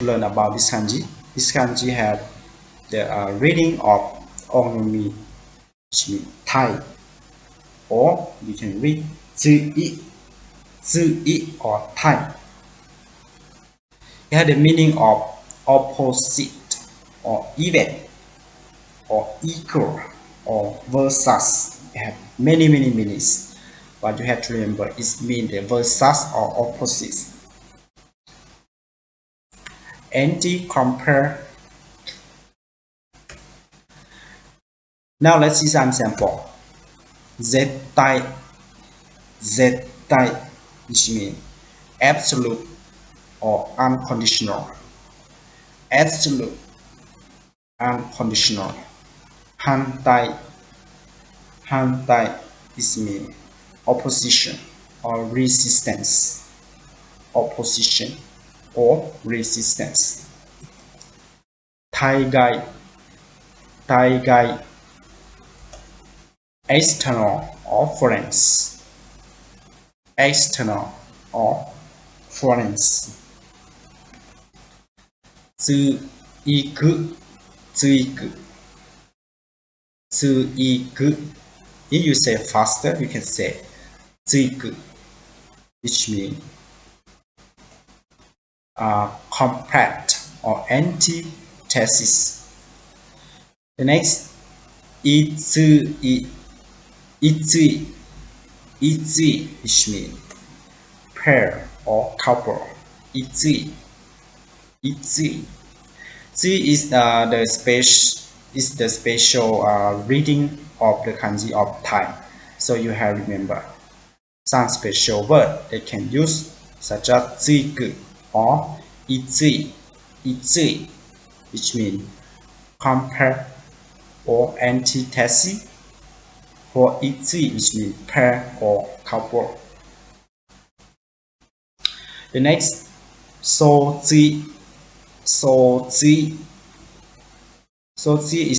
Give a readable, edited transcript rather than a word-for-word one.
learn about this kanji. This kanji have the reading of only, which means Thai, or you can read zi or Thai. It has the meaning of opposite or even or equal or versus. It has many meanings. But you have to remember it means the versus or opposite. Anti-compare. Now let's see some sample. Zettai, which means absolute or unconditional. Absolute, unconditional. Hantai, is mean opposition or resistance. Opposition or resistance. Taigai, external or foreign. External or foreign. Zuiku. If you say faster, you can say zuiku, which means compact or antithesis. The next, itzui, which means pair or couple. Itzui is the special reading of the kanji of Thai. So you have to remember some special word they can use, such as zigu or itzui, which means compare or antithesis, for itzui, which means pair or couple. The next, sozi is